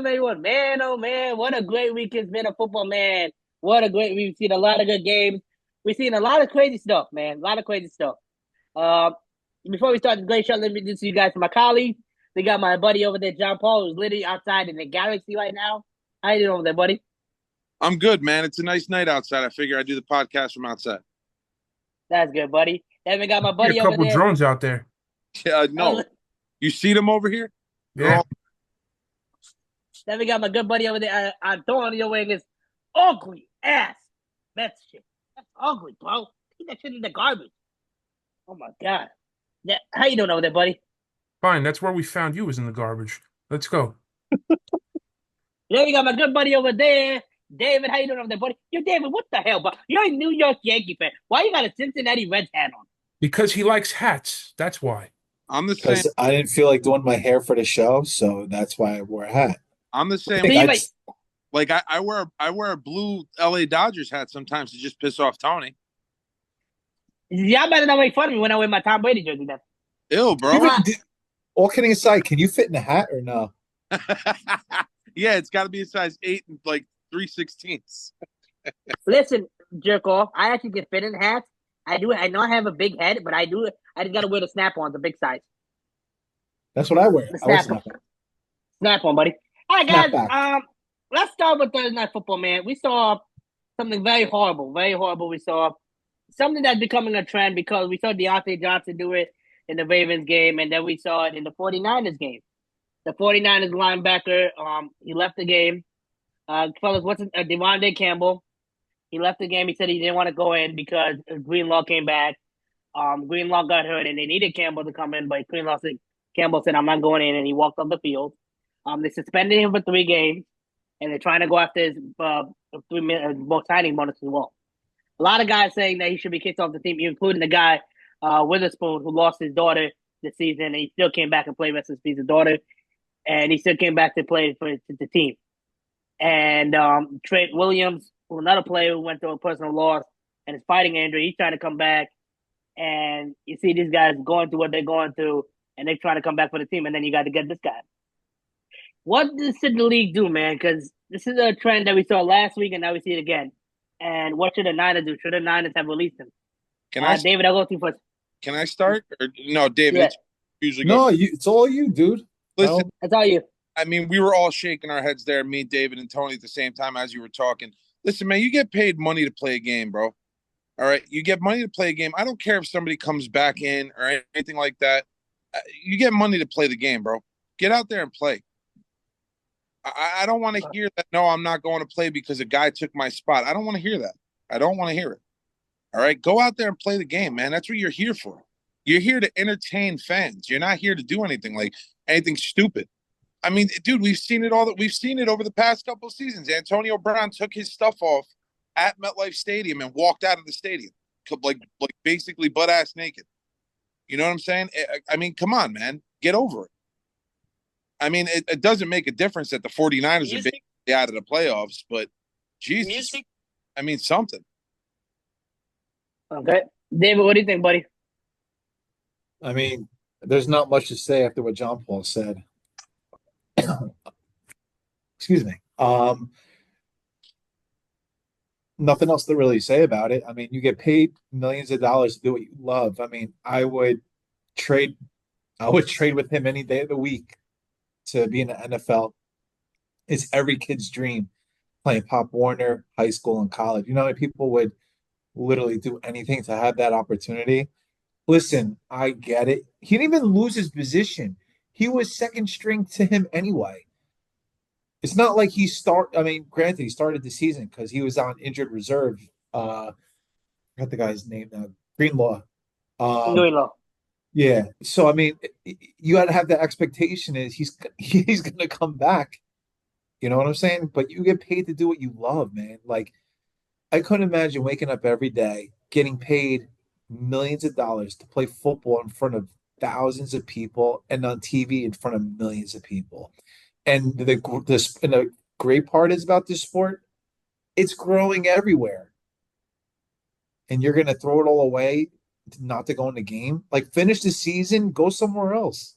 everyone. Man, oh man, what a great week it's been of football, man. What a great we've seen a lot of good games. We've seen a lot of crazy stuff, man. A lot of crazy stuff. Uh, Before we start this great show, let me introduce you guys to my colleagues. We got my buddy over there, John Paul, who's literally outside in the galaxy right now. How you doing over there, buddy? I'm good, man. It's a nice night outside. I figure I do the podcast from outside. That's good, buddy. Then we got my See a buddy over couple there. drones out there. Yeah, no. You see them over here? They're Yeah. all Then we got my good buddy over there, Antonio wearing his ugly ass Mets shit. That's ugly, bro. Keep that shit in the garbage. Oh my god. Yeah, how you doing over there, buddy? Fine. That's where we found you, was in the garbage. Let's go. Then we got my good buddy over there, David. How you doing over there, buddy? Yo, David, what the hell, bro? You're a New York Yankee fan. Why you got a Cincinnati Reds hat on? Because he likes hats. That's why. I'm the same. Because I didn't feel like doing my hair for the show, so that's why I wore a hat. I'm the I same. think So you I'd, like, Like I wear a blue LA Dodgers hat sometimes to just piss off Tony. y'all better not make fun of me when I wear my Tom Brady jersey then. Ew, bro. even, all kidding aside, can you fit in a hat or no? Yeah, it's got to be a size 8 and like 3/16. Listen, jerk off. I actually can fit in hats. I do. I know I have a big head, but I do. I just got to wear the snap-ons, the big size. That's what I wear. The I wear snap-on. snap. Snap-on, buddy. All right, guys. Snapback. Let's start with Thursday Night Football, man. We saw something very horrible. Very horrible. We saw something that's becoming a trend because we saw Deontay Johnson do it in the Ravens game, and then we saw it in the 49ers game. The 49ers linebacker, he left the game. Fellas, what's it? Devontae Campbell. He left the game. He said he didn't want to go in because Greenlaw came back. Greenlaw got hurt, and they needed Campbell to come in, but Campbell said, "I'm not going in," and he walked off the field. They suspended him for 3 games, and they're trying to go after his 3 minute signing bonus as well. A lot of guys saying that he should be kicked off the team, including the guy Witherspoon, who lost his daughter this season, and he still came back and played rest of his daughter, and he still came back to play for the team. And Trent Williams, another player who went through a personal loss and is fighting injury, he's trying to come back. And you see these guys going through what they're going through, and they're trying to come back for the team, and then you got to get this guy. What should the league do, man? Because this is a trend that we saw last week, and now we see it again. And what should the Niners do? Should the Niners have released him? Can I David, I'll go to you first. can I start? Or no, David, Yeah. it's usually No, go. it's all you, dude. Listen, That's all you. I mean, we were all shaking our heads there, me, David, and Tony at the same time as you were talking. Listen, man, you get paid money to play a game, bro. All right, you get money to play a game. I don't care if somebody comes back in or anything like that. You get money to play the game, bro. Get out there and play. I don't want to hear that. No, I'm not going to play because a guy took my spot. I don't want to hear that. I don't want to hear it. All right, go out there and play the game, man. That's what you're here for. You're here to entertain fans. You're not here to do anything stupid. I mean, dude, we've seen it over the past couple of seasons. Antonio Brown took his stuff off at MetLife Stadium and walked out of the stadium, like basically butt ass naked. You know what I'm saying? I mean, come on, man, get over it. I mean, it doesn't make a difference that the 49ers are basically out of the playoffs, but Jesus, I mean, something. Okay. David, what do you think, buddy? I mean, there's not much to say after what John Paul said. Excuse me. Nothing else to really say about it. I mean, you get paid millions of dollars to do what you love. I mean, trade I would trade with him any day of the week to be in the NFL. It's every kid's dream playing Pop Warner, high school and college. You know, how many people would literally do anything to have that opportunity. Listen, I get it. He didn't even lose his position. He was second string to him anyway. It's not like I mean, granted, he started the season because he was on injured reserve. I forgot the guy's name now. Greenlaw. Greenlaw. Yeah. So I mean, you got to have the expectation is he's going to come back. You know what I'm saying? But you get paid to do what you love, man. Like I couldn't imagine waking up every day getting paid millions of dollars to play football in front of thousands of people and on TV in front of millions of people. And the great part is about this sport, it's growing everywhere. And you're going to throw it all away not to go in the game? Like finish the season, go somewhere else.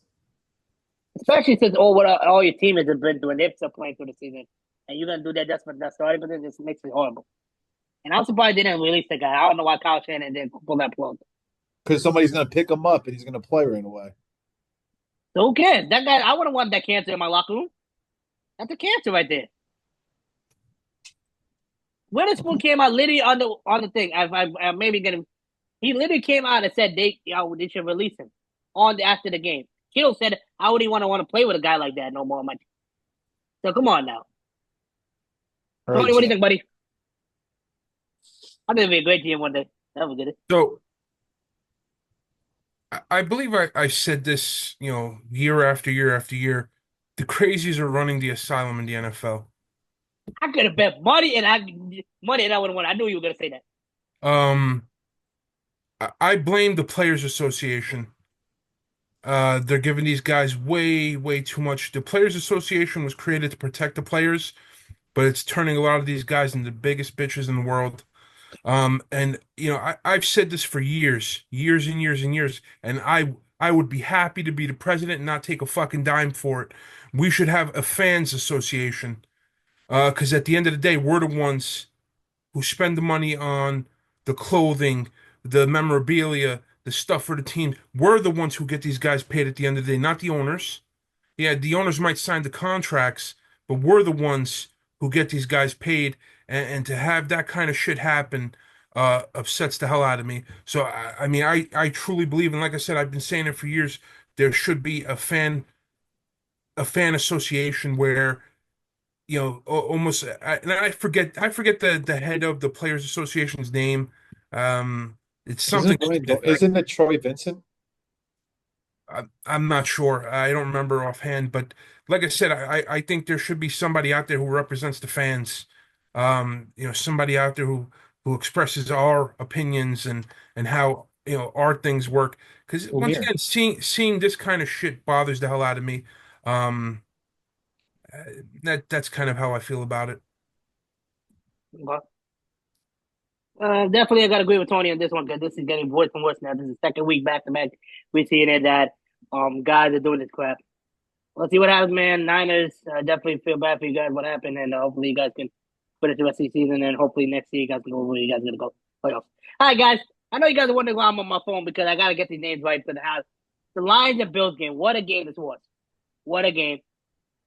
Especially since all your teammates have been through and they're still playing through the season, and you're gonna do that just for that starting, but then this makes it horrible. And I'm surprised they didn't release the guy. I don't know why Kyle Shannon didn't pull that plug. Because somebody's going to pick him up and he's going to play right away. So who cares? That guy, I wouldn't want that cancer in my locker room. That's a cancer right there. Witherspoon came out literally on the thing. I maybe getting. He literally came out and said they should release him after the game. Kittle said, "How would he want to play with a guy like that no more?" So come on now, All right, Tony. What do you Jeff. think, buddy? I'm gonna be a great GM one day. That was good. So I believe I said this, year after year after year. The crazies are running the asylum in the NFL. I could have bet money and I would have won. I knew you were gonna say that. Um, I blame the Players Association. They're giving these guys way, way too much. The Players Association was created to protect the players, but it's turning a lot of these guys into the biggest bitches in the world. And I've said this for years, years and years and years, and I would be happy to be the president and not take a fucking dime for it. We should have a fans association, because at the end of the day, we're the ones who spend the money on the clothing, the memorabilia, the stuff for the team. We're the ones who get these guys paid at the end of the day, not the owners. Yeah, the owners might sign the contracts, but we're the ones who get these guys paid, and to have that kind of shit happen upsets the hell out of me. So I mean, I truly believe, and like I said, I've been saying it for years. There should be a fan association where almost and I forget the head of the Players Association's name. It's something stupid. Isn't it Troy Vincent? I'm not sure. I don't remember offhand, but like I said, I think there should be somebody out there who represents the fans. Somebody out there who expresses our opinions and how our things work. Because Well, once here. again, seeing this kind of shit bothers the hell out of me. Um, that's kind of how I feel about it. But, definitely, I gotta agree with Tony on this one because this is getting worse and worse now. This is the second week back to back. We're seeing it that guys are doing this crap. Let's see what happens, man. Niners, definitely feel bad for you guys what happened, and hopefully you guys can put it the rest of the season, and hopefully next year you guys can go where you guys are gonna go playoffs. All right, guys. I know you guys are wondering why I'm on my phone because I gotta get these names right for the house. The Lions and Bills game. What a game this was. What a game.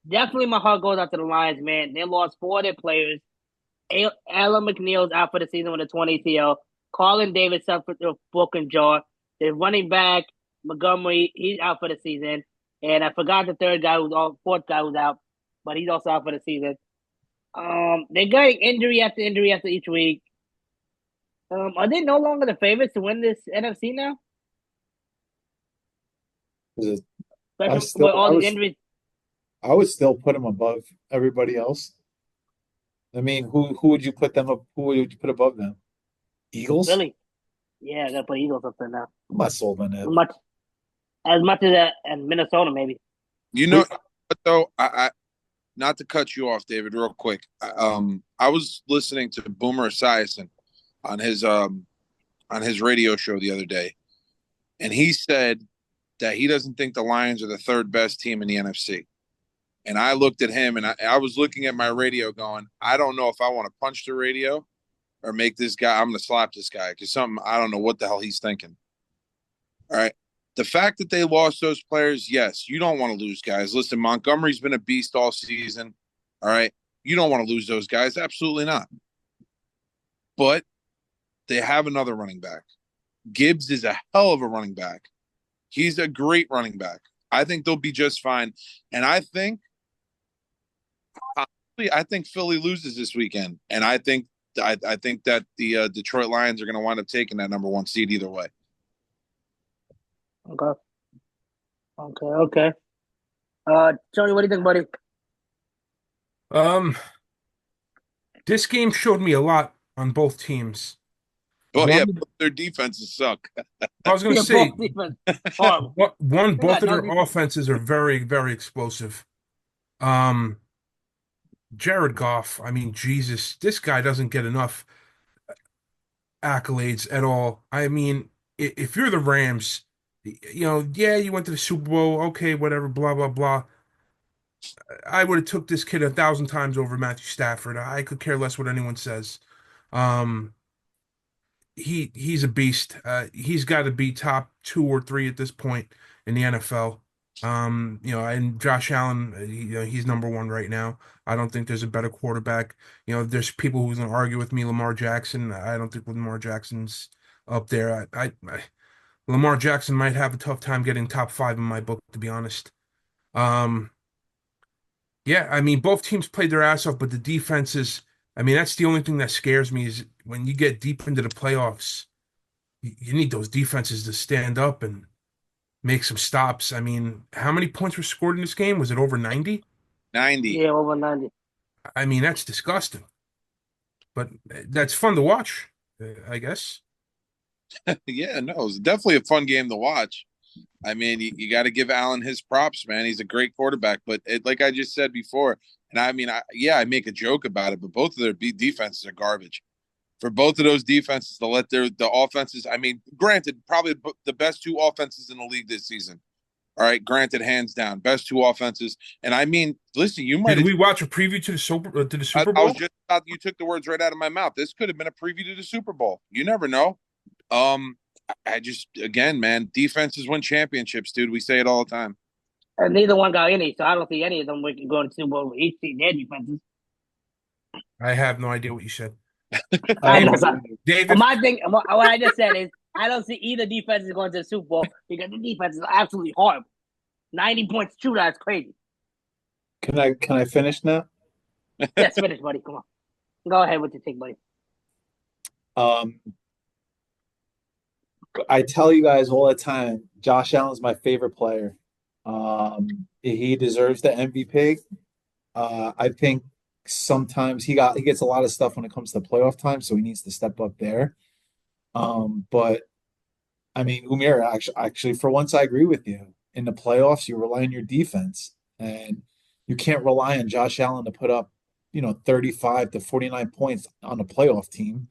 Definitely my heart goes out to the Lions, man. They lost four of their players. Alan McNeil's out for the season with a 20 ACL. Carlin Davis suffered a broken jaw. Their running back, Montgomery, he's out for the season. And I forgot the fourth guy who's out, but he's also out for the season. They're getting injury after each week. Are they no longer the favorites to win this NFC now? Is it- I Especially with still, all these injuries. I would still put him above everybody else. I mean, who would you put them up? Who would you put above them? Eagles? Really? Yeah, I gotta put Eagles up there now. I'm not sold on As them. much as that and Minnesota maybe. You know what though? I not to cut you off, David, real quick. I was listening to Boomer Esiason on his radio show the other day, and he said that he doesn't think the Lions are the third best team in the NFC. And I looked at him, and I was looking at my radio, going, I don't know if I want to punch the radio or make this guy. I'm going to slap this guy because I don't know what the hell he's thinking. All right. The fact that they lost those players, yes, you don't want to lose guys. Listen, Montgomery's been a beast all season. All right. You don't want to lose those guys. Absolutely not. But they have another running back. Gibbs is a hell of a running back. He's a great running back. I think they'll be just fine. And I think Philly loses this weekend. And I think that the Detroit Lions are going to wind up taking that number one seed either way. Okay. Okay. Tony, what do you think, buddy? Um, this game showed me a lot on both teams. Well, yeah, One, their defenses suck. I was going to Yeah, say, both defense. Horrible. both of No their defense. offenses are very, very explosive. Um, Jared Goff, I mean, Jesus, this guy doesn't get enough accolades at all. I mean, if you're the Rams, Yeah, you went to the Super Bowl, okay, whatever, blah blah blah. I would have took this kid 1,000 times over Matthew Stafford. I could care less what anyone says. Um, he's a beast. He's got to be top 2 or 3 at this point in the NFL. And Josh Allen, he's number 1 right now. I don't think there's a better quarterback. There's people who's gonna argue with me, Lamar Jackson. I don't think Lamar Jackson's up there. Lamar Jackson might have a tough time getting top 5 in my book, to be honest. Um, yeah, I mean, both teams played their ass off, but the defenses, I mean, that's the only thing that scares me is when you get deep into the playoffs, you need those defenses to stand up and make some stops. I mean, how many points were scored in this game? Was it over 90? 90. Yeah, over 90. I mean, that's disgusting, but that's fun to watch, I guess. Yeah, no, it was definitely a fun game to watch. I mean, you got to give Allen his props, man. He's a great quarterback, but like I just said before, and I mean, I make a joke about it, but both of their defenses are garbage. For both of those defenses to let the offenses, I mean, granted, probably the best 2 offenses in the league this season. All right, granted, hands down, best 2 offenses. And I mean, listen, you might Did have. we watch a preview to the Super I was Bowl? just about, you took the words right out of my mouth. This could have been a preview to the Super Bowl. You never know. Um, I just, again, man, defenses win championships, dude. We say it all the time. And neither one got any, so I don't see any of them going to Super Bowl with each team, their defenses. I have no idea what you said. I I don't know. David, So, David, my thing, what I just said is, I don't see either defense is going to the Super Bowl because the defense is absolutely horrible. 90 points shootout is crazy. can I finish now? Yes, finish, buddy. Come on. Go ahead with your take, buddy. Um, I tell you guys all the time, Josh Allen's my favorite player. He deserves the MVP. I think sometimes he gets a lot of stuff when it comes to playoff time, so he needs to step up there. But I mean, Umir, actually, for once, I agree with you. In the playoffs, you rely on your defense, and you can't rely on Josh Allen to put up, 35 to 49 points on a playoff team.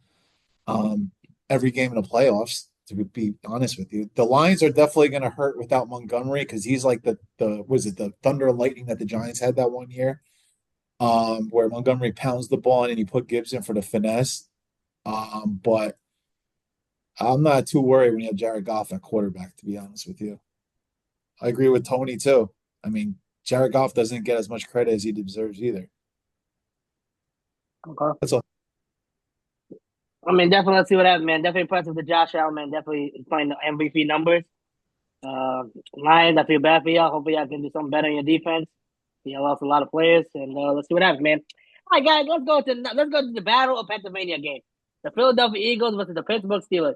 Um, every game in the playoffs, to be honest with you, the Lions are definitely going to hurt without Montgomery because he's like the was it the thunder and lightning that the Giants had that one year, where Montgomery pounds the ball and he put Gibbs in for the finesse. But I'm not too worried when you have Jared Goff at quarterback, to be honest with you. I agree with Tony too. I mean, Jared Goff doesn't get as much credit as he deserves either. Okay. That's all. I mean, definitely let's see what happens, man. Definitely impressive with Josh Allen, man. Definitely playing the MVP numbers. Lions, I feel bad for y'all. Hopefully y'all can do something better in your defense. Y'all lost a lot of players, and let's see what happens, man. All right, guys, let's go to the Battle of Pennsylvania game. The Philadelphia Eagles versus the Pittsburgh Steelers.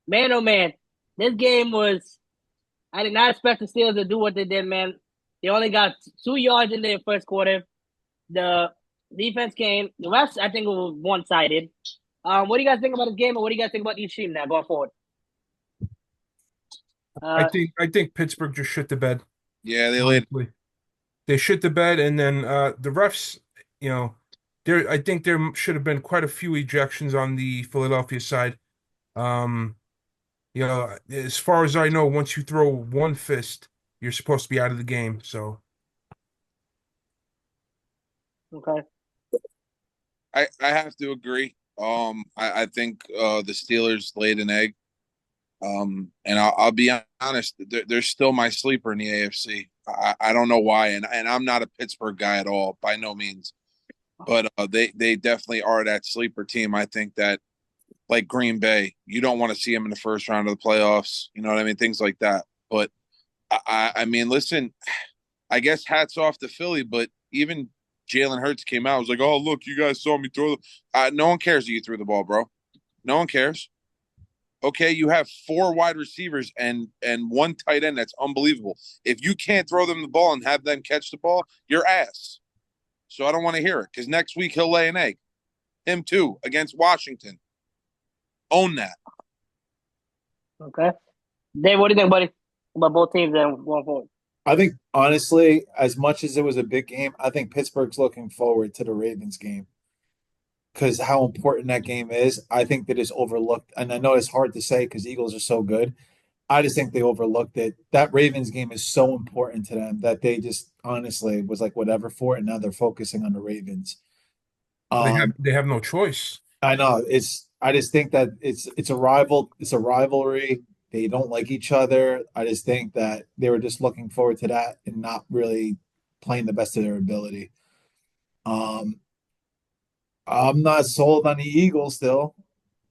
Man, oh man, this game was. I did not expect the Steelers to do what they did, man. They only got 2 yards in the first quarter. The defense came. The rest, I think, was one-sided. What do you guys think about this game, and what do you guys think about each team now going forward? I think Pittsburgh just shit the bed. Yeah, they laid. Honestly. They shit the bed, and then the refs, I think there should have been quite a few ejections on the Philadelphia side. Um, as far as I know, once you throw one fist, you're supposed to be out of the game. So Okay. I have to agree. I think the Steelers laid an egg. And I'll be honest, they're still my sleeper in the AFC. I don't know why, and I'm not a Pittsburgh guy at all, by no means. But they definitely are that sleeper team. I think that, like Green Bay, you don't want to see them in the first round of the playoffs. You know what I mean? Things like that. But I mean, listen, I guess hats off to Philly, but even Jalen Hurts came out. I was like, oh, look, you guys saw me throw the. No one cares that you threw the ball, bro. No one cares. Okay, you have 4 wide receivers and 1 tight end. That's unbelievable. If you can't throw them the ball and have them catch the ball, you're ass. So I don't want to hear it because next week he'll lay an egg. Him too against Washington. Own that. Okay. Dave, what do you think, buddy, about both teams and going forward? I think honestly, as much as it was a big game, I think Pittsburgh's looking forward to the Ravens game because how important that game is. I think that is overlooked, and I know it's hard to say because Eagles are so good. I just think they overlooked it. That Ravens game is so important to them that they just honestly was like whatever for it. And now they're focusing on the Ravens. They have Um, they have no choice. I know I just think that it's a it's a rivalry. They don't like each other. I just think that they were just looking forward to that and not really playing the best of their ability. Um, I'm not sold on the Eagles still,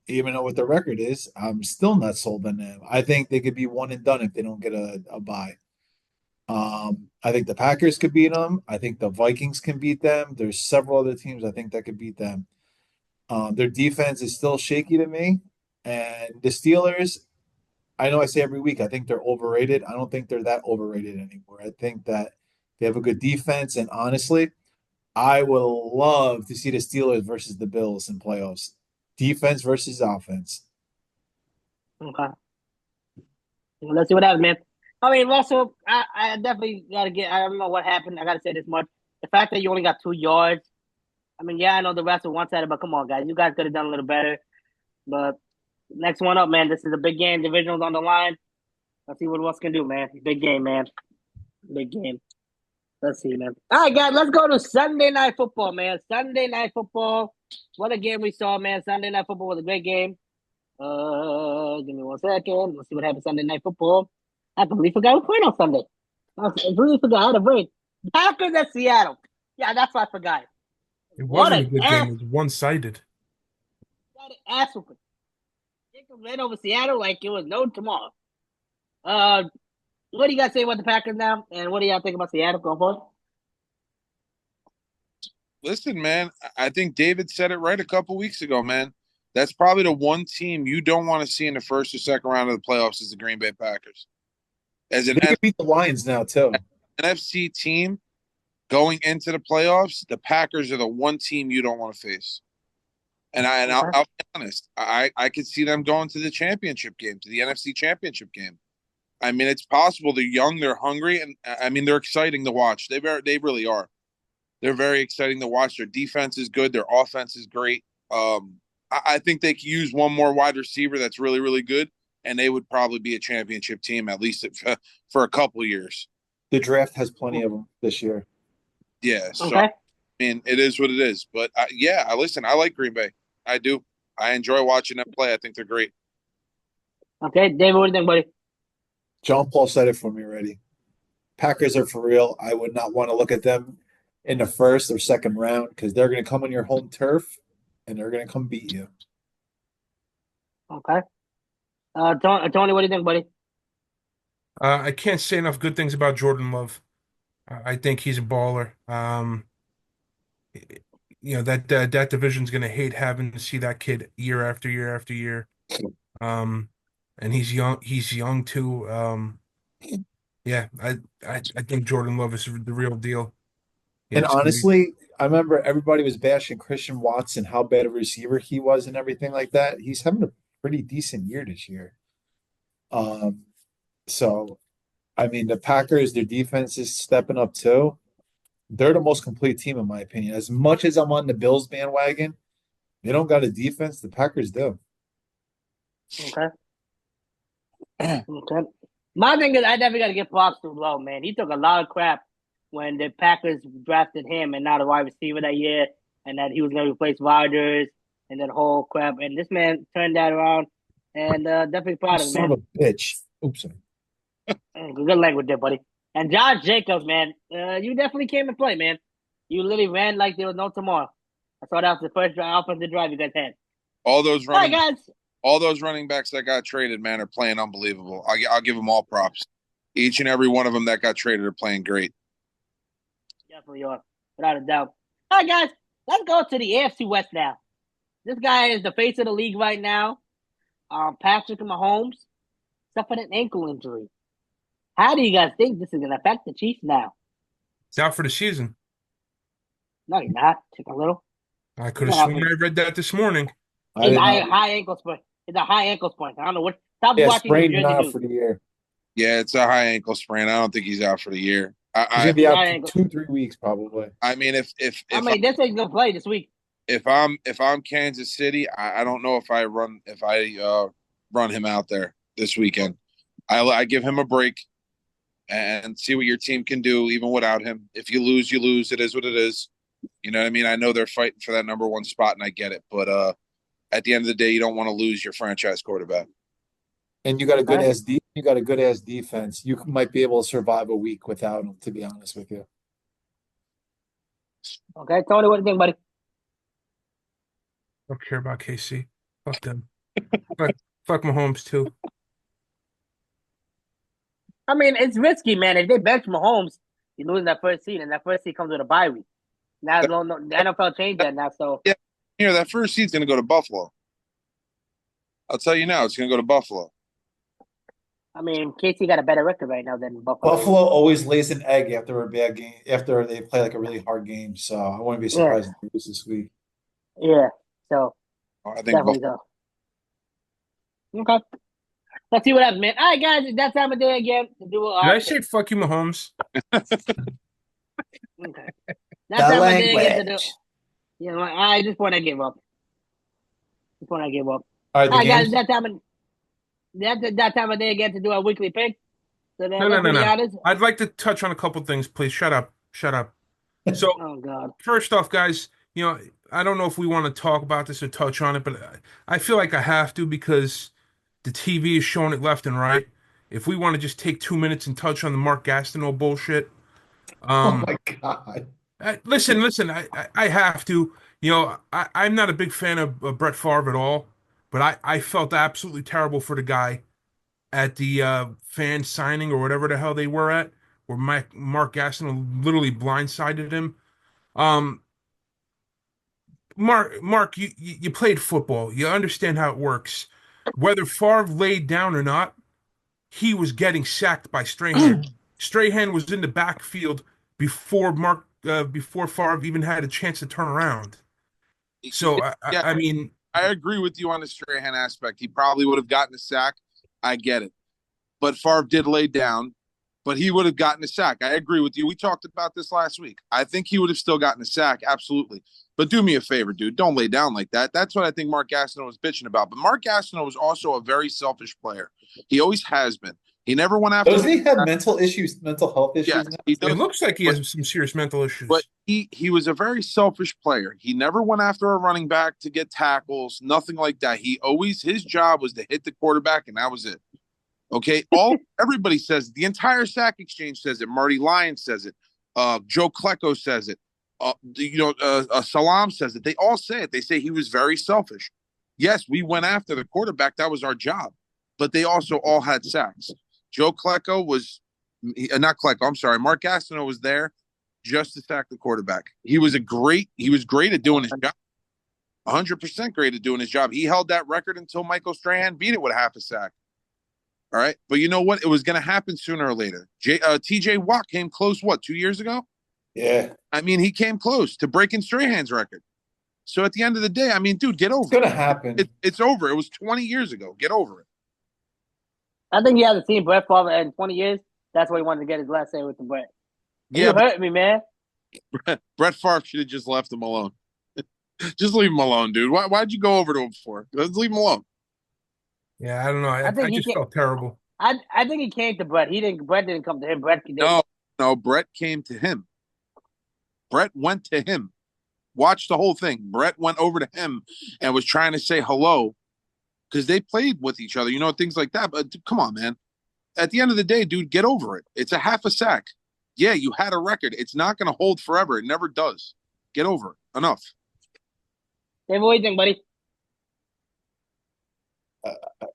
even though what the record is. I'm still not sold on them. I think they could be one and done if they don't get a bye. I think the Packers could beat them. I think the Vikings can beat them. There's several other teams I think that could beat them. Their defense is still shaky to me. And the Steelers, I know I say every week, I think they're overrated. I don't think they're that overrated anymore. I think that they have a good defense. And honestly, I would love to see the Steelers versus the Bills in playoffs. Defense versus offense. Okay. Let's see what happens, man. I mean, Russell, I definitely got to get. I don't know what happened. I got to say this much: the fact that you only got 2 yards. I mean, yeah, I know the rest are one-sided, but come on, guys, you guys could have done a little better. But next one up, man. This is a big game. Divisionals on the line. Let's see what Russ can do, man. Big game, man. Big game. Let's see, man. All right, guys, let's go to Sunday Night Football, man. Sunday Night Football. What a game we saw, man. Sunday Night Football was a great game. Give me 1 second. Let's see what happened Sunday Night Football. I completely forgot who played on Sunday. I really forgot. I had a brain. Packers at Seattle. Yeah, that's what I forgot. It What wasn't a an good ass. game. It was one-sided. What an ass whooping. Jacob ran over Seattle like it was no tomorrow. What do you guys say about the Packers now? And what do y'all think about Seattle going forward? Listen, man, I think David said it right a couple weeks ago, man. That's probably the one team you don't want to see in the first or second round of the playoffs is the Green Bay Packers. As an They can beat the Lions now too. NFC team going into the playoffs, the Packers are the one team you don't want to face. And I'll be honest, I could see them going to the championship game, to the NFC championship game. I mean, it's possible. They're young, they're hungry, and I mean, they're exciting to watch. They really are. They're very exciting to watch. Their defense is good. Their offense is great. I think they could use one more wide receiver that's really, really good, and they would probably be a championship team at least for a couple years. The draft has plenty of them this year. Yeah. So, I mean, it is what it is. But, yeah, listen, I like Green Bay. I do. I enjoy watching them play. I think they're great. Okay, David, what do you think, buddy? John Paul said it for me already. Packers are for real. I would not want to look at them in the first or second round because they're going to come on your home turf and they're going to come beat you. Okay. Tony, what do you think, buddy? I can't say enough good things about Jordan Love. I think he's a baller. That division's gonna hate having to see that kid year after year after year. And he's young. He's young too. Yeah, I think Jordan Love is the real deal. Yeah, And honestly, I remember everybody was bashing Christian Watson, how bad a receiver he was and everything like that. He's having a pretty decent year this year. So I mean, the Packers, their defense is stepping up too. They're the most complete team, in my opinion. As much as I'm on the Bills bandwagon, they don't got a defense. The Packers do. Okay. Okay. My thing is, I definitely got to give props to Lowe, man. He took a lot of crap when the Packers drafted him and not a wide receiver that year, and that he was going to replace Rodgers and that whole crap. And this man turned that around, and definitely proud of him, man. Son of a bitch. Oops. Good language there, buddy. And Josh Jacobs, man, you definitely came to play, man. You literally ran like there was no tomorrow. I thought that was the first offensive drive you guys had. All those running, guys. All those running backs that got traded, man, are playing unbelievable. I'll give them all props. Each and every one of them that got traded are playing great. Definitely are, without a doubt. All right, guys, let's go to the AFC West now. This guy is the face of the league right now. Patrick Mahomes suffered an ankle injury. How do you guys think this is going to affect the Chiefs now? He's out for the season. No, he's not. Took a little. I could have sworn I read that this morning. It's a high ankle sprain. It's a high ankle sprain. I don't know what. Stop watching sprained out for the year. Yeah, it's a high ankle sprain. I don't think he's out for the year. He's gonna be out for 2-3 weeks probably. I mean, if this ain't gonna play this week. If I'm Kansas City, I don't know if I run him out there this weekend. I give him a break and see what your team can do even without him. If you lose, you lose. It is what it is. You know what I mean? I know they're fighting for that number one spot, and I get it. But at the end of the day, you don't want to lose your franchise quarterback. And you got a good Okay. you got a good ass defense. You might be able to survive a week without him, to be honest with you. Okay, Tony, what do you think, buddy? Don't care about KC. Fuck them. Fuck Mahomes too. I mean, it's risky, man. If they bench Mahomes, you lose that first seed, and that first seed comes with a bye week. Now, no, the NFL changed that now, so Yeah, here that first seed's going to go to Buffalo. I'll tell you now, it's going to go to Buffalo. I mean, KC got a better record right now than Buffalo. Buffalo always lays an egg after a bad game, after they play like a really hard game. So I wouldn't be surprised if they lose this week. Yeah, so I think definitely Buffalo. so. Okay, let's see what happens, man. All right, guys, it's that time of day again to do it. Did I say fuck you, Mahomes? Okay. The That time of day again to do. language. You know, I just want to give up. Just want to give up. All right, All the right, guys, games. that time of day again to do our weekly pick. So then, No, no, let's no, be no. honest. I'd like to touch on a couple things, please. Shut up. Shut up. So, Oh God. first off, guys, I don't know if we want to talk about this or touch on it, but I feel like I have to because the TV is showing it left and right. If we want to just take 2 minutes and touch on the Mark Gastineau bullshit, Oh um, my God. listen, I have to. I'm not a big fan of Brett Favre at all, but I felt absolutely terrible for the guy at the fan signing or whatever the hell they were at, where Mark Gastineau literally blindsided him. Um, Mark, you played football. You understand how it works. Whether Favre laid down or not, he was getting sacked by Strahan. Strahan was in the backfield before Favre even had a chance to turn around. So Yeah, I mean, I agree with you on the Strahan aspect. He probably would have gotten a sack. I get it. But Favre did lay down, but he would have gotten a sack. I agree with you. We talked about this last week. I think he would have still gotten a sack, absolutely. But do me a favor, dude. Don't lay down like that. That's what I think Mark Gastineau was bitching about. But Mark Gastineau was also a very selfish player. He always has been. He never went after. Does he have mental issues, mental health Yes, issues now? he it does. looks like he But has some serious mental but issues. he was a very selfish player. He never went after a running back to get tackles, nothing like that. His job was to hit the quarterback, and that was it. Okay, everybody says it. The entire sack exchange says it. Marty Lyons says it. Joe Klecko says it. Salam says it. They all say it. They say he was very selfish. Yes, we went after the quarterback. That was our job. But they also all had sacks. Joe Klecko was not Klecko. I'm sorry. Mark Gastineau was there just to sack the quarterback. He was great at doing his job. 100% great at doing his job. He held that record until Michael Strahan beat it with half a sack. All right. But you know what? It was going to happen sooner or later. TJ Watt came close, 2 years ago? Yeah. I mean, he came close to breaking Strahan's record. So at the end of the day, I mean, dude, get over It's gonna happen. It's over. It was 20 years ago. Get over it. I think he hasn't seen Brett Favre in 20 years. That's why he wanted to get his last say with the Brett. Yeah, You hurt me, man. Brett Favre should have just left him alone. Just leave him alone, dude. Why'd you go over to him for? Let's leave him alone. Yeah, I don't know. I think I just felt terrible. I think he came to Brett. Brett didn't come to him. Brett did. No, Brett came to him. Brett went to him. Watch the whole thing. Brett went over to him and was trying to say hello because they played with each other, things like that. But come on, man. At the end of the day, dude, get over it. It's a half a sack. Yeah, you had a record. It's not going to hold forever. It never does. Get over it. Enough. Dave, what do you think, buddy?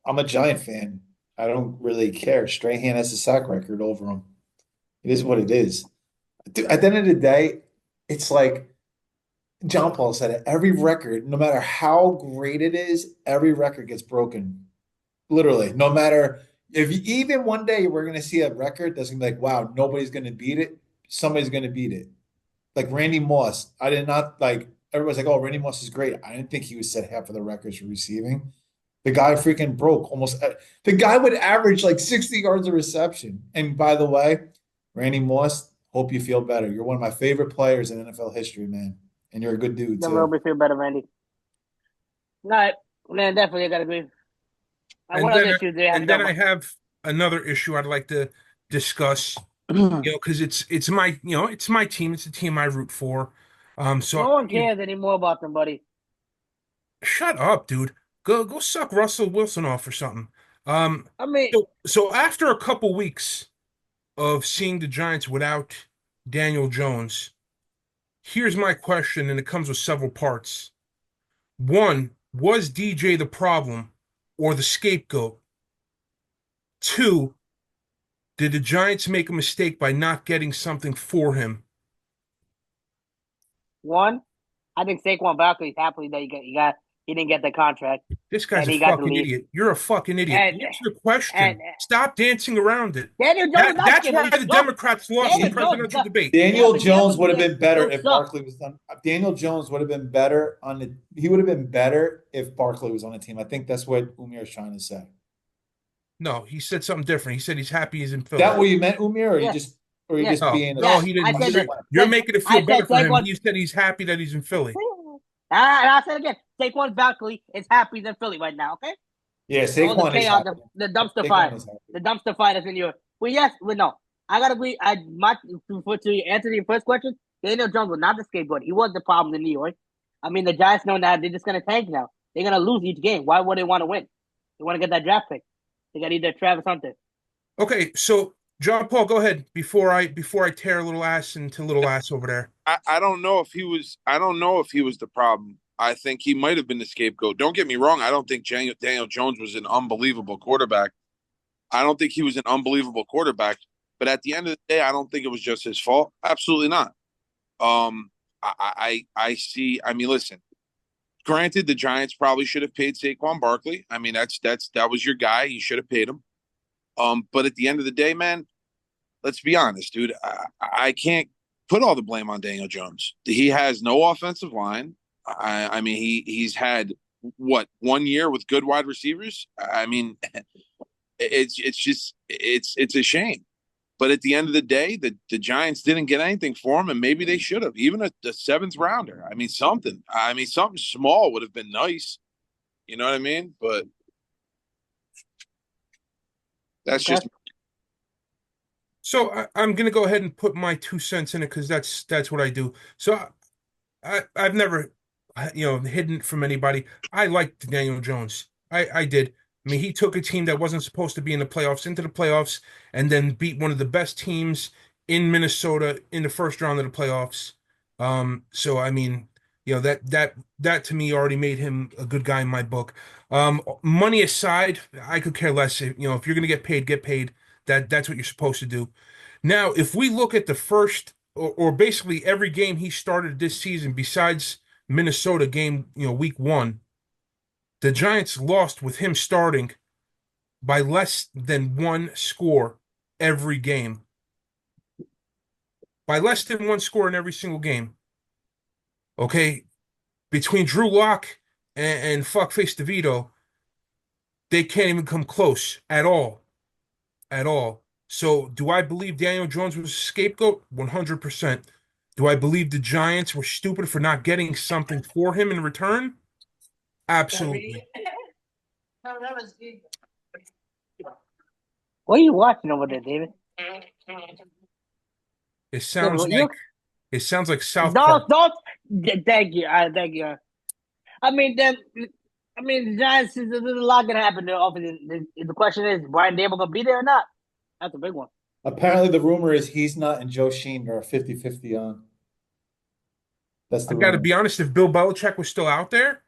I'm a Giant fan. I don't really care. Strahan has a sack record over him. It is what it is. Dude, at the end of the day, it's like John Paul said it. Every record, no matter how great it is, every record gets broken. Literally, no matter even one day we're gonna see a record that's gonna be like, wow, nobody's gonna beat it. Somebody's gonna beat it. Like Randy Moss. I did not like everybody's like, oh, Randy Moss is great. I didn't think he would set half of the records for receiving. The guy freaking broke almost. The guy would average like 60 yards of reception. And by the way, Randy Moss, hope you feel better. You're one of my favorite players in NFL history, man. And you're a good dude Never hope too. you feel better, Randy. All right, man, definitely I gotta agree. And What other then issues do you have and to then talk I about? have another issue I'd like to discuss. No Because it's my it's my team. It's the team I root for. So one cares anymore about them, buddy. shut up, dude. Go suck Russell Wilson off or something. Um, I mean, so after a couple weeks of seeing the Giants without Daniel Jones, here's my question, and it comes with several parts. One, was DJ the problem or the scapegoat? Two, did the Giants make a mistake by not getting something for him? one, I think Saquon Barkley's happy that he didn't get the contract This guy's and a he got to fucking leave. idiot. You're a fucking idiot. And Answer the and question. Stop dancing around it. Daniel Jones is not That's scared, why buddy. the No, Democrats lost the Daniel Jones, presidential debate. Daniel but Jones would have been better if suck. Barkley was on. Daniel Jones would have been better on the. He would have been better if Barkley was on the team. I think that's what Umir is trying to say. No, he said something different. He said he's happy he's in Is Philly. that what you meant, Umir, or Yeah. you Yeah. just No, being? no, he I didn't. said that. You're making it I feel better said for him. Saquon. He said he's happy that he's in Philly. And I said again, Saquon Barkley is happy in Philly right now. Okay, Yeah, all the Saquon is chaos, happy. the dumpster Saquon fire, is happy. the dumpster fire that's in your. Well, yes, well, no. I gotta agree. To answer your first question, Daniel Jones was not the scapegoat. He was the problem in New York. I mean, the Giants know that they're just gonna tank now. They're gonna lose each game. Why would they want to win? They want to get that draft pick. They got either Travis Hunter. Okay, so John Paul, go ahead before I tear a little ass into little ass over there. I don't know if he was. I don't know if he was the problem. I think he might have been the scapegoat. Don't get me wrong. I don't think Daniel Jones was an unbelievable quarterback. I don't think he was an unbelievable quarterback. But at the end of the day, I don't think it was just his fault. Absolutely not. I see. I mean, listen. Granted, the Giants probably should have paid Saquon Barkley. I mean, that was your guy. You should have paid him. But at the end of the day, man, let's be honest, dude. I can't put all the blame on Daniel Jones. He has no offensive line. I mean, he's had what 1 year with good wide receivers. I mean, it's a shame. But at the end of the day, the Giants didn't get anything for him, and maybe they should have. Even the seventh rounder. I mean, something. I mean, something small would have been nice. You know what I mean? But that's Okay. just So I'm gonna go ahead and put my 2 cents in it because that's what I do. So I've never hidden from anybody. I liked Daniel Jones. I did. I mean, he took a team that wasn't supposed to be in the playoffs into the playoffs and then beat one of the best teams in Minnesota in the first round of the playoffs. So I mean, that to me already made him a good guy in my book. Money aside, I could care less. If you're gonna get paid, get paid. That's what you're supposed to do. Now, if we look at the first or basically every game he started this season besides Minnesota game, week 1, the Giants lost with him starting by less than one score every game. By less than one score in every single game. Okay? Between Drew Lock and fuckface DeVito, they can't even come close at all. At all. So, do I believe Daniel Jones was a scapegoat? 100%. Do I believe the Giants were stupid for not getting something for him in return? Absolutely. What are you watching over there, David? It sounds You- like it sounds like South Don't, Park. don't. Thank you. Thank you. I mean, the Giants. There's a lot gonna happen. The question is, Brian Dable gonna be there or not? That's a big one. Apparently, the rumor is he's not, and Joe Sheen are 50-50 on. That's the I got to rumor. be honest. If Bill Belichick was still out there,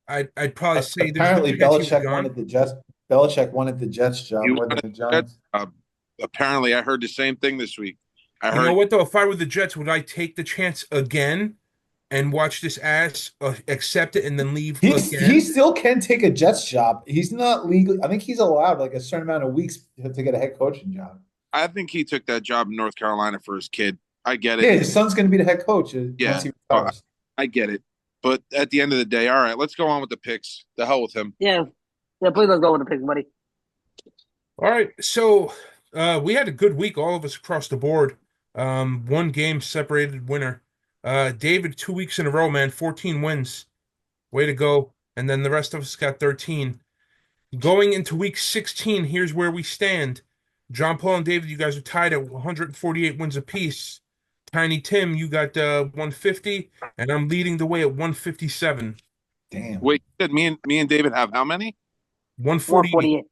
I'd probably say there's no Apparently, chance he was Belichick gone. wanted the Jets. Belichick wanted the Jets job You more than the Giants. apparently I heard the same thing this week. I You know heard what though? If I were the Jets, would I take the chance again and watch this ass accept it and then leave He again? still can take a Jets job. He's not legally. I think he's allowed like a certain amount of weeks to get a head coaching job. I think he took that job in North Carolina for his kid. I get Yeah, it. his son's going to be the head coach Yeah. once he retires. I get it. But at the end of the day, all right, let's go on with the picks. The hell with him. Yeah, please let's go with the picks, buddy. All right, so we had a good week, all of us across the board. One game separated winner. David, 2 weeks in a row, man, 14 wins. Way to go. And then the rest of us got 13. Going into week 16, here's where we stand. John Paul and David, you guys are tied at 148 wins apiece. Tiny Tim, you got 150, and I'm leading the way at 157. Damn. Wait, you said me and David have how many? 148. 148.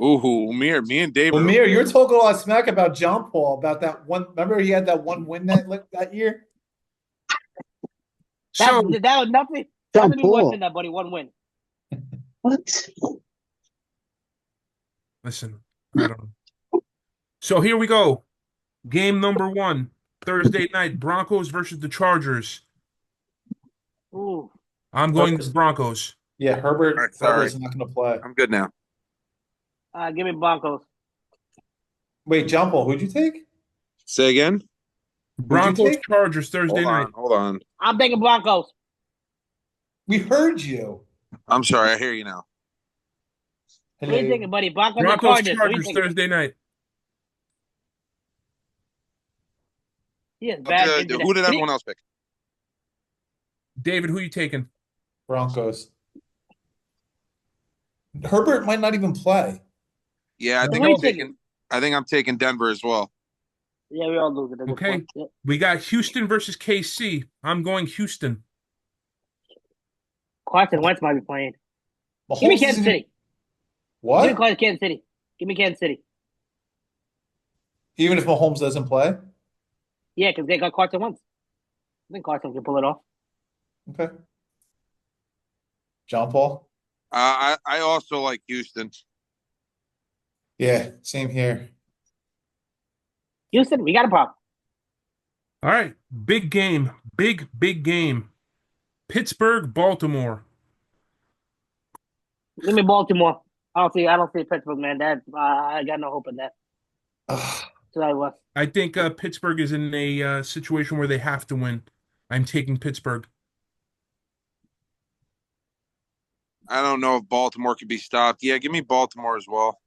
Ooh, me and David. Amir, you're talking a lot of smack about John Paul, about that one. Remember he had that one win that year? So, That was nothing. John Nothing worse Paul. than that, buddy. One win. What? listen, I don't know. So here we go. Game number 1, Thursday night, Broncos versus the Chargers. Ooh. I'm going with the Broncos. Yeah, All right, sorry. Herbert's not going to play. I'm good now. Give me Broncos. Wait, John Paul, who'd you take? Say again. Broncos take? Chargers Thursday night. Hold on. I'm taking Broncos. We heard you. I'm sorry. I hear you now. What are you thinking, buddy? Broncos or Broncos Cardinals? What are you Chargers thinking? Thursday night. He is bad. Okay, who did everyone else pick? David, who you taking? Broncos. Herbert might not even play. Yeah, Who are you thinking? I think I'm taking Denver as well. Yeah, we all lose it. Okay. We got Houston versus KC. I'm going Houston. Carson Wentz might be playing. Mahomes Give me Kansas City. What? Give me Kansas City. Give me Kansas City. Even if Mahomes doesn't play? Yeah, because they got Carson Wentz. I think Carson can pull it off. Okay. John Paul? I also like Houston. Yeah, same here. Houston, we got a problem. All right. Big game. Big game. Pittsburgh, Baltimore. Give me Baltimore. I don't see Pittsburgh, man. That I got no hope in that. So I was. I think Pittsburgh is in a situation where they have to win. I'm taking Pittsburgh. I don't know if Baltimore could be stopped. Yeah, give me Baltimore as well.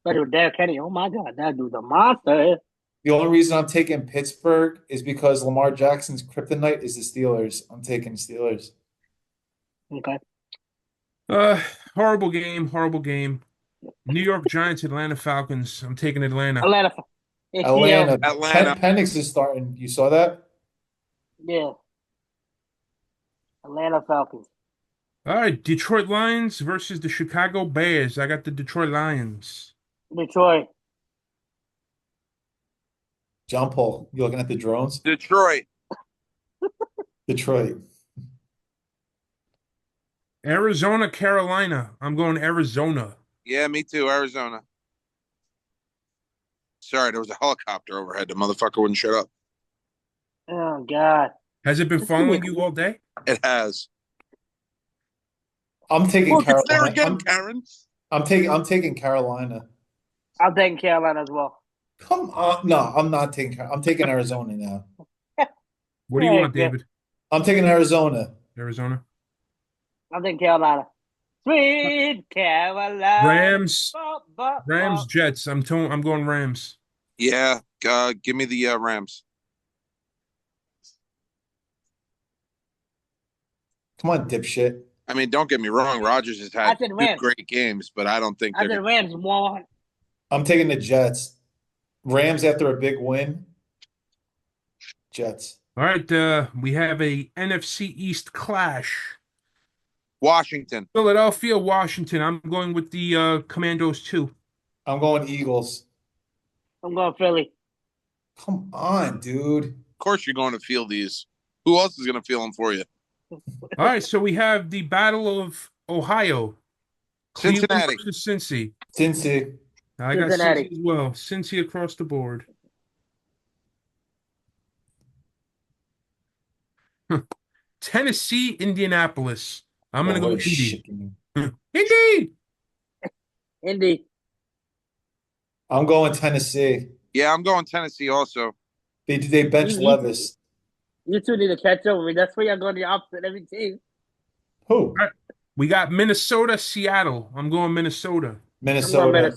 But with Derrick Henry, oh my God, that dude's a monster. The only reason I'm taking Pittsburgh is because Lamar Jackson's kryptonite is the Steelers. I'm taking Steelers. Okay. Horrible game. New York Giants, Atlanta Falcons. I'm taking Atlanta. Atlanta. Atlanta. Atlanta. Penix is starting. You saw that? Yeah. Atlanta Falcons. All right, Detroit Lions versus the Chicago Bears. I got the Detroit Lions. Detroit. John Paul, you looking at the drones? Detroit. Detroit. Arizona, Carolina. I'm going Arizona. Yeah, me too. Arizona. Sorry, there was a helicopter overhead. The motherfucker wouldn't shut up. Oh God. Has it been following you all day? It has. I'm taking Look, it's there Carolina. again, Karen. I'm taking Carolina. I'm taking Carolina as well. Come on. No, I'm not taking I'm taking Arizona now. What do you want, David? I'm taking Arizona. Arizona. I'm taking Carolina. Sweet Carolina. Rams, Jets. I'm going Rams. Yeah, give me the Rams. Come on, dipshit. I mean, don't get me wrong. Rodgers has had two great games, but I don't think I said Rams won. I'm taking the Jets. Rams after a big win. Jets. All right, we have a NFC East clash. Washington. Philadelphia, Washington. I'm going with the Commandos too. I'm going Eagles. I'm going Philly. Come on, dude. Of course you're going to feel these. Who else is going to feel them for you? All right, so we have the Battle of Ohio. Cincinnati. Cleveland versus Cincy. Cincy. I got Cincy as well. Cincy across the board. Tennessee, Indianapolis. I'm going to go Indy. Indy. I'm going Tennessee. Yeah, I'm going Tennessee also. They bench Levis. You two need to catch up with me. That's why y'all going the opposite every team. Who? Right. We got Minnesota, Seattle. I'm going Minnesota. Minnesota.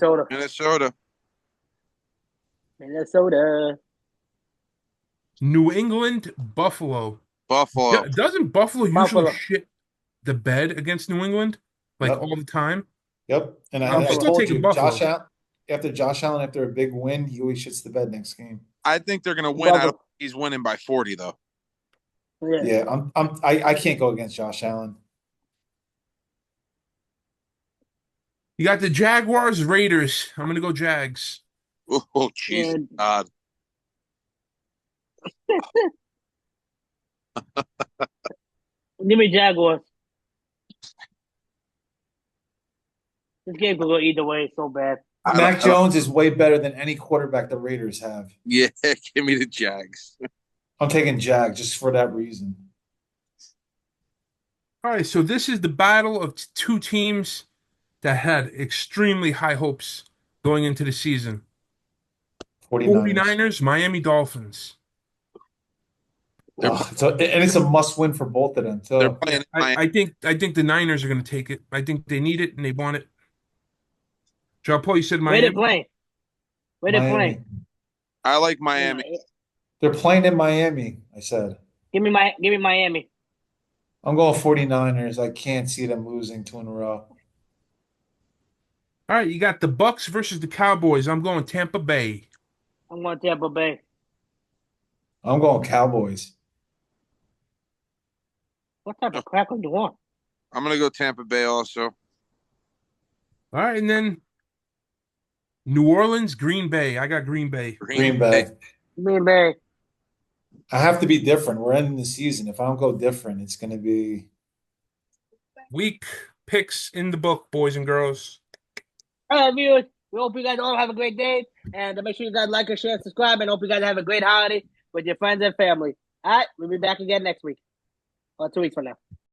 New England, Buffalo. Doesn't Buffalo usually shit the bed against New England? Like all the time? Yep. And I'm I still told taking you, Buffalo. Josh Allen, after a big win, he always shits the bed next game. I think they're gonna win. I Buffalo. don't think he's winning by 40 though. Yeah. Yeah, I can't go against Josh Allen. You got the Jaguars, Raiders. I'm gonna go Jags. Oh, Jesus Yeah. God. Give me Jaguars. This game could go either way so bad. Mac Jones is way better than any quarterback the Raiders have. Yeah, give me the Jags. I'm taking Jag just for that reason. All right, so this is the battle of two teams that had extremely high hopes going into the season. 49ers. 49ers, Miami Dolphins. And it's a must win for both of them They're too. playing. I think the Niners are going to take it. I think they need it and they want it. Jean Paul, you said Where they Miami. playing? Where they Miami. playing? I like Miami. They're playing in Miami, I said. Give me Miami. I'm going 49ers. I can't see them losing 2 in a row. All right, you got the Bucks versus the Cowboys. I'm going Tampa Bay. I'm going Tampa Bay. I'm going Cowboys. What type of crap are you on? I'm gonna go Tampa Bay also. All right, and then New Orleans, Green Bay. I got Green Bay. Green Bay. Green Bay. I have to be different. We're ending the season. If I don't go different, it's going to be Week picks in the book, boys and girls. All right, viewers. We hope you guys all have a great day. And make sure you guys like and share and subscribe. And hope you guys have a great holiday with your friends and family. All right, we'll be back again next week or 2 weeks from now.